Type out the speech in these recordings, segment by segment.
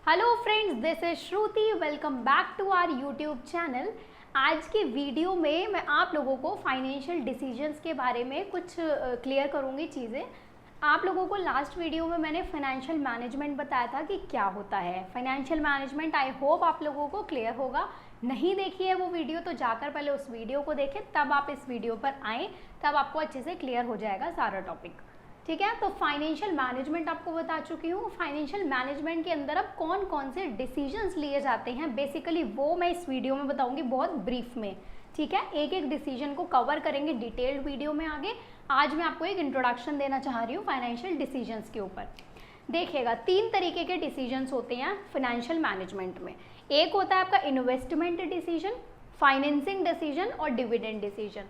Hello friends, this is Shruti. Welcome back to our YouTube channel. आज की video में मैं आप लोगों को फाइनेंशियल डिसीजंस के बारे में कुछ क्लियर करूँगी चीज़ें। आप लोगों को लास्ट वीडियो में मैंने फाइनेंशियल मैनेजमेंट बताया था कि क्या होता है फाइनेंशियल मैनेजमेंट। आई होप आप लोगों को क्लियर होगा। नहीं देखी है वो वीडियो तो जाकर पहले उस वीडियो को देखें, तब आप इस वीडियो पर आएँ, तब आपको अच्छे से क्लियर हो जाएगा सारा टॉपिक। ठीक है, तो फाइनेंशियल मैनेजमेंट आपको बता चुकी हूँ। फाइनेंशियल मैनेजमेंट के अंदर अब कौन कौन से डिसीजंस लिए जाते हैं बेसिकली वो मैं इस वीडियो में बताऊंगी बहुत ब्रीफ में। ठीक है, एक एक डिसीजन को कवर करेंगे डिटेल्ड वीडियो में आगे। आज मैं आपको एक इंट्रोडक्शन देना चाह रही हूँ फाइनेंशियल डिसीजंस के ऊपर। देखिएगा, 3 तरीके के डिसीजंस होते हैं फाइनेंशियल मैनेजमेंट में। एक होता है आपका इन्वेस्टमेंट डिसीजन, फाइनेंसिंग डिसीजन और डिविडेंड डिसीजन।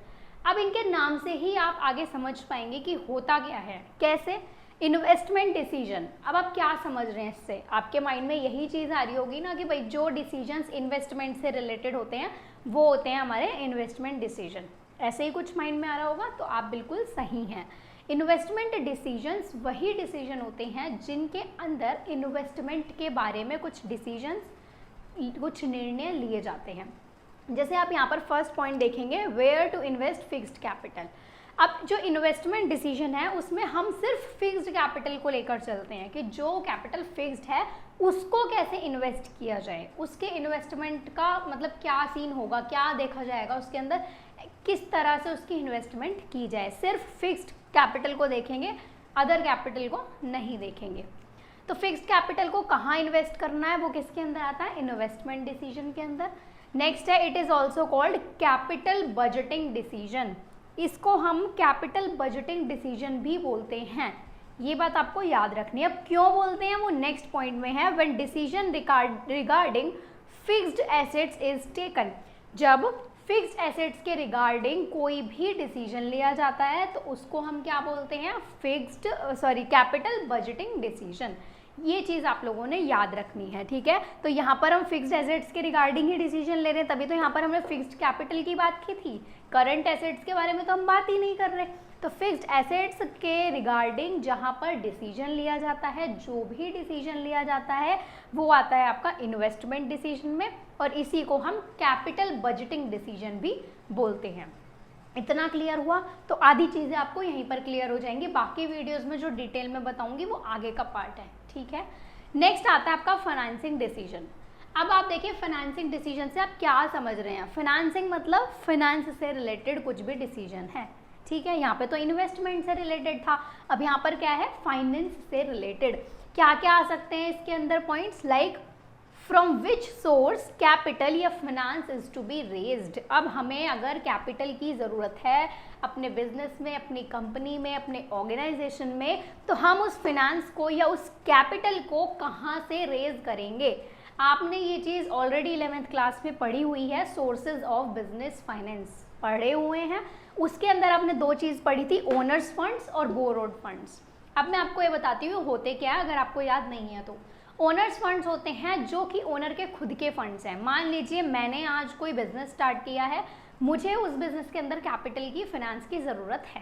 अब इनके नाम से ही आप आगे समझ पाएंगे कि होता क्या है। कैसे? Investment decision. अब आप क्या समझ रहे हैं इससे? आपके माइंड में यही चीज़ आ रही होगी ना कि भाई जो डिसीजंस इन्वेस्टमेंट से रिलेटेड होते हैं वो होते हैं हमारे इन्वेस्टमेंट डिसीजन। ऐसे ही कुछ माइंड में आ रहा होगा, तो आप बिल्कुल सही हैं। इन्वेस्टमेंट डिसीजंस वही डिसीजन होते हैं जिनके अंदर इन्वेस्टमेंट के बारे में कुछ डिसीजंस, कुछ निर्णय लिए जाते हैं। जैसे आप यहाँ पर फर्स्ट पॉइंट देखेंगे, where to invest fixed capital. अब जो इन्वेस्टमेंट डिसीजन है उसमें हम सिर्फ फिक्स्ड कैपिटल को लेकर चलते हैं कि जो कैपिटल फिक्स्ड है उसको कैसे इन्वेस्ट किया जाए, उसके इन्वेस्टमेंट का मतलब क्या सीन होगा, क्या देखा जाएगा उसके अंदर, किस तरह से उसकी इन्वेस्टमेंट की जाए। सिर्फ फिक्स्ड कैपिटल को देखेंगे, अदर कैपिटल को नहीं देखेंगे। तो फिक्स्ड कैपिटल को कहाँ इन्वेस्ट करना है वो किसके अंदर आता है? इन्वेस्टमेंट डिसीजन के अंदर। नेक्स्ट है, it is also called capital budgeting decision. इसको हम कैपिटल बजटिंग डिसीजन भी बोलते हैं। ये बात आपको याद रखनी है। अब क्यों बोलते हैं वो नेक्स्ट पॉइंट में है। When decision regarding fixed assets is taken. जब फिक्स्ड एसेट्स के रिगार्डिंग कोई भी डिसीजन लिया जाता है तो उसको हम क्या बोलते हैं? Capital budgeting decision. ये चीज़ आप लोगों ने याद रखनी है। ठीक है, तो यहाँ पर हम फिक्स्ड एसेट्स के रिगार्डिंग ही डिसीजन ले रहे हैं, तभी तो यहाँ पर हमने फिक्स्ड कैपिटल की बात की थी। करंट एसेट्स के बारे में तो हम बात ही नहीं कर रहे। तो फिक्स्ड एसेट्स के रिगार्डिंग जहाँ पर डिसीजन लिया जाता है, जो भी डिसीजन लिया जाता है वो आता है आपका इन्वेस्टमेंट डिसीजन में, और इसी को हम कैपिटल बजटिंग डिसीजन भी बोलते हैं। इतना क्लियर हुआ? तो आधी चीज़ें आपको यहीं पर क्लियर हो जाएंगी। बाकी वीडियोस में जो डिटेल में बताऊंगी वो आगे का पार्ट है। ठीक है, नेक्स्ट आता है आपका फाइनेंसिंग डिसीजन। अब आप देखिए फाइनेंसिंग डिसीजन से आप क्या समझ रहे हैं। फाइनेंसिंग मतलब फाइनेंस से रिलेटेड कुछ भी डिसीजन है। ठीक है, यहाँ पे तो इन्वेस्टमेंट से रिलेटेड था, अब यहाँ पर क्या है? फाइनेंस से रिलेटेड। क्या क्या आ सकते हैं इसके अंदर points? Like from which source capital या finance is to be raised. अब हमें अगर कैपिटल की ज़रूरत है अपने बिजनेस में, अपनी कंपनी में, अपने ऑर्गेनाइजेशन में, तो हम उस फाइनेंस को या उस कैपिटल को कहाँ से रेज करेंगे? आपने ये चीज़ ऑलरेडी 11th क्लास में पढ़ी हुई है, सोर्सेज ऑफ बिजनेस फाइनेंस पढ़े हुए हैं। उसके अंदर आपने 2 चीज़ पढ़ी थी, ओनर्स फंड्स और बोरोड फंड्स। अब मैं आपको ये बताती हूँ होते क्या है, अगर आपको याद नहीं है तो। ओनर्स फंड्स होते हैं जो कि ओनर के खुद के फंड्स हैं। मान लीजिए मैंने आज कोई बिजनेस स्टार्ट किया है, मुझे उस बिजनेस के अंदर कैपिटल की, फाइनेंस की ज़रूरत है।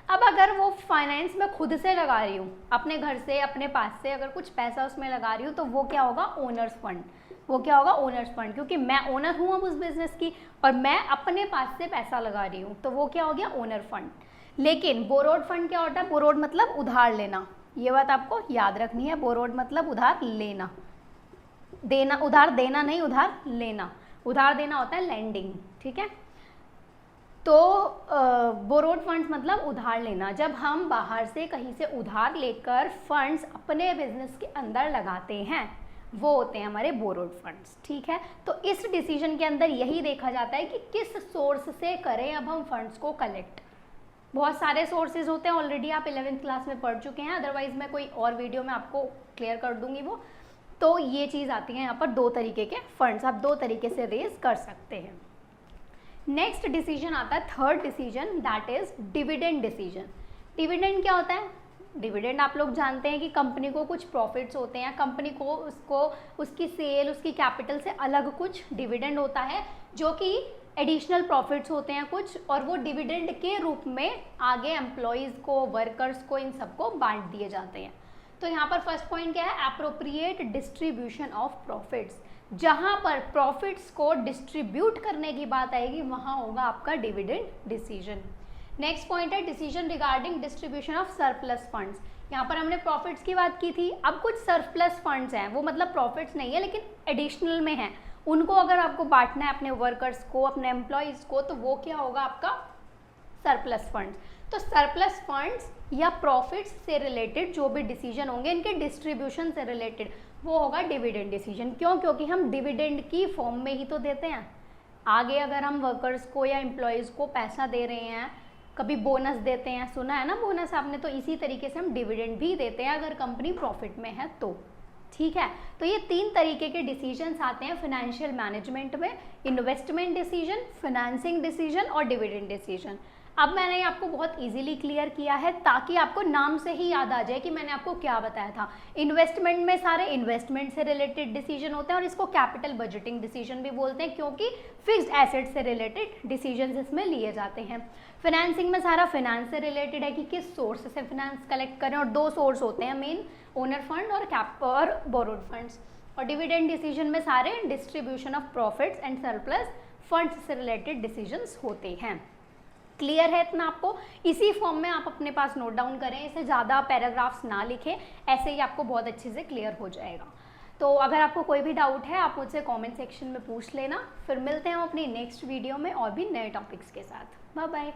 अब अगर वो फाइनेंस मैं खुद से लगा रही हूँ, अपने घर से, अपने पास से अगर कुछ पैसा उसमें लगा रही हूँ, तो वो क्या होगा? Owner's fund. वो क्या होगा? ओनर्स फंड, क्योंकि मैं ओनर हूँ अब उस बिजनेस की और मैं अपने पास से पैसा लगा रही हूँ, तो वो क्या हो गया? Owner fund. लेकिन बोरोड फंड क्या होता है? बोरोड मतलब उधार लेना। ये बात आपको याद रखनी है। बोरोड मतलब उधार लेना, देना, उधार देना नहीं, उधार लेना। उधार देना होता है लेंडिंग। ठीक है, तो बोरोड फंड्स मतलब उधार लेना। जब हम बाहर से कहीं से उधार लेकर फंड्स अपने बिजनेस के अंदर लगाते हैं वो होते हैं हमारे बोरोड फंड्स। ठीक है, तो इस डिसीजन के अंदर यही देखा जाता है कि किस सोर्स से करें अब हम फंड्स को कलेक्ट। बहुत सारे सोर्सेज होते हैं, ऑलरेडी आप 11th क्लास में पढ़ चुके हैं, अदरवाइज मैं कोई और वीडियो में आपको क्लियर कर दूंगी वो। तो ये चीज़ आती है यहाँ पर 2 तरीके के फंड्स आप 2 तरीके से रेज कर सकते हैं। नेक्स्ट डिसीजन आता है third decision, that is dividend decision. Dividend क्या होता है? डिविडेंड आप लोग जानते हैं कि कंपनी को कुछ प्रॉफिट्स होते हैं, कंपनी को उसको उसकी सेल, उसकी कैपिटल से अलग कुछ डिविडेंड होता है जो कि एडिशनल प्रॉफिट्स होते हैं कुछ, और वो डिविडेंड के रूप में आगे एम्प्लॉयज़ को, वर्कर्स को, इन सबको बांट दिए जाते हैं। तो यहाँ पर फर्स्ट पॉइंट क्या है, एप्रोप्रिएट डिस्ट्रीब्यूशन ऑफ प्रॉफिट्स। जहाँ पर प्रॉफिट्स को डिस्ट्रीब्यूट करने की बात आएगी वहाँ होगा आपका डिविडेंड डिसीजन। नेक्स्ट पॉइंट है decision regarding distribution of surplus funds. यहाँ पर हमने प्रॉफिट्स की बात की थी, अब कुछ सरप्लस फंड्स हैं, वो मतलब प्रॉफिट्स नहीं है लेकिन एडिशनल में हैं, उनको अगर आपको बांटना है अपने वर्कर्स को, अपने एम्प्लॉयज़ को, तो वो क्या होगा आपका सरप्लस फंड्स। तो सरप्लस फंड्स या प्रॉफिट्स से रिलेटेड जो भी डिसीजन होंगे इनके डिस्ट्रीब्यूशन से रिलेटेड वो होगा डिविडेंड डिसीजन। क्यों? क्योंकि हम डिविडेंड की फॉर्म में ही तो देते हैं। आगे अगर हम वर्कर्स को या एम्प्लॉयज़ को पैसा दे रहे हैं, कभी बोनस देते हैं, सुना है ना बोनस आपने, तो इसी तरीके से हम डिविडेंड भी देते हैं अगर कंपनी प्रॉफिट में है तो। ठीक है, तो ये 3 तरीके के डिसीजंस आते हैं फाइनेंशियल मैनेजमेंट में, इन्वेस्टमेंट डिसीजन, फाइनेंसिंग डिसीजन और डिविडेंड डिसीजन। अब मैंने आपको बहुत इजीली क्लियर किया है ताकि आपको नाम से ही याद आ जाए कि मैंने आपको क्या बताया था। इन्वेस्टमेंट में सारे इन्वेस्टमेंट से रिलेटेड डिसीजन होते हैं और इसको कैपिटल बजटिंग डिसीजन भी बोलते हैं क्योंकि फिक्स्ड एसेट से रिलेटेड डिसीजन इसमें लिए जाते हैं। फाइनेंसिंग में सारा फाइनेंस से रिलेटेड है कि किस सोर्स से फाइनेंस कलेक्ट करें, और 2 सोर्स होते हैं मेन, ओनर फंड और बोरोड फंड्स। और डिविडेंड डिसीजन में सारे distribution of profits and surplus funds से रिलेटेड डिसीजंस होते हैं। क्लियर है इतना आपको? इसी फॉर्म में आप अपने पास नोट डाउन करें, इसे ज़्यादा पैराग्राफ्स ना लिखें, ऐसे ही आपको बहुत अच्छे से क्लियर हो जाएगा। तो अगर आपको कोई भी डाउट है आप मुझसे कमेंट सेक्शन में पूछ लेना। फिर मिलते हैं हम अपनी नेक्स्ट वीडियो में और भी नए टॉपिक्स के साथ। Bye bye.